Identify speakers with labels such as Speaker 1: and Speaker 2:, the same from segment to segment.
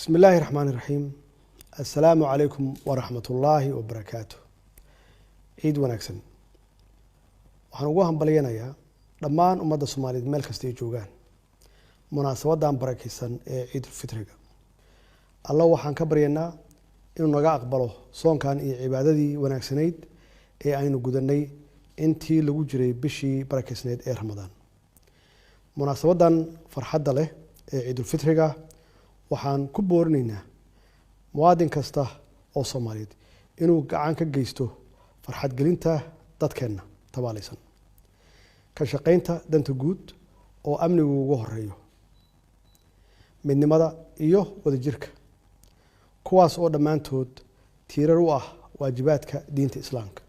Speaker 1: بسم الله الرحمن الرحيم. السلام عليكم ورحمة الله وبركاته. عيد ونكسن. waxaan ugu hambalyeeynaa dhammaan ummadda Soomaaliyeed meel kasta ay joogaan munaasabadan barakeysan ee Ciid Fitriga. Allah waxaan ka baryaynaa inuu naga aqbalo soonkan iyo cibaadadii wanaagsanayd ee aynu gudanay intii lagu jiray bishii barakeysnayd ee Ramadaan. Munaasabadan farxadda leh ee Ciid Fitriga waxaan ku boorinaynaa muwaadin kasta oo Soomaaliyeed inuu gacan ka geysto farxad gelinta dadkeena tabaalaysan ka shaqeynta danta guud oo amnigu ugu horeeyo midnimada iyo wadajirka kuwaas oo dhamaantood tiirar u ah waajibaadka diinta Islaamka.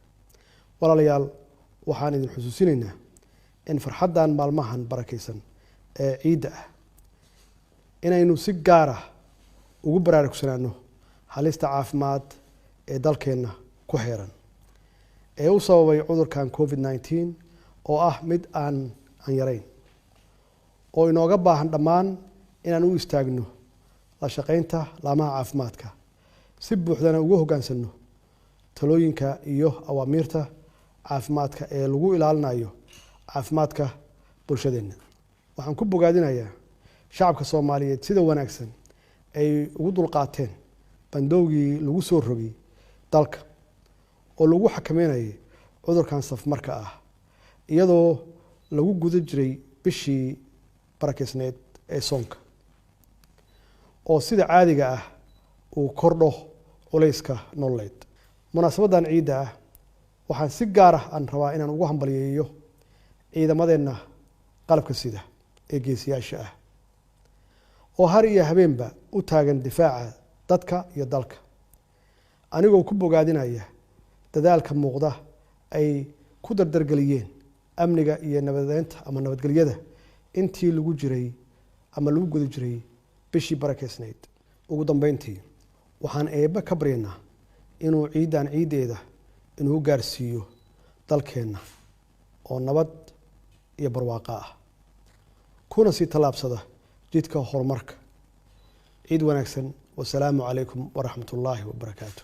Speaker 1: walaalayaal waxaan idin xusuusinaynaa in farxadan maalmahan barakeysan ee ciida ah inaynu si gaar ah ugu baraarugsanaano halista caafimaad ee dalkeena ku xeeran ee u sababay cudurkan COVID-19 oo ah mid aan yarayn oo inooga baahan dhammaan inaan u istaagno la shaqeynta laamaha caafimaadka si buuxdana ugu hogaansano talooyinka iyo awaamiirta caafimaadka ee lagu ilaalinayo caafimaadka bulshadeena. waxaan ku bogaadinayaa shacabka Soomaaliyeed sida wanaagsan ay ugu dulqaateen bandowgii lagu soo rogay dalka oo lagu xakameynayay cudurkan safmarka ah iyadoo lagu guda jiray bishii barakeysnayd ee soonka oo sida caadiga ah uu kordho culayska nololeed. munaasabadan ciida ah waxaan si gaar ah aan rabaa inaan ugu hambalyeeyo ciidamadeena qalabka sida ee geesiyaasha ah oo har iyo habeenba u taagan difaaca dadka iyo dalka anigoo ku bogaadinaya dadaalka muuqda ay ku dardargeliyeen amniga iyo nabadeynta ama nabadgelyada intii lagu jiray ama lagu guda jiray bishii barakeysnayd. ugu dambeyntii waxaan eebba ka baryaynaa inuu ciidan ciideeda inuu gaarsiiyo dalkeena oo nabad iyo barwaaqo ah kuna sii talaabsada jidka horumarka. ciid wanaagsan. والسلام عليكم ورحمة الله وبركاته.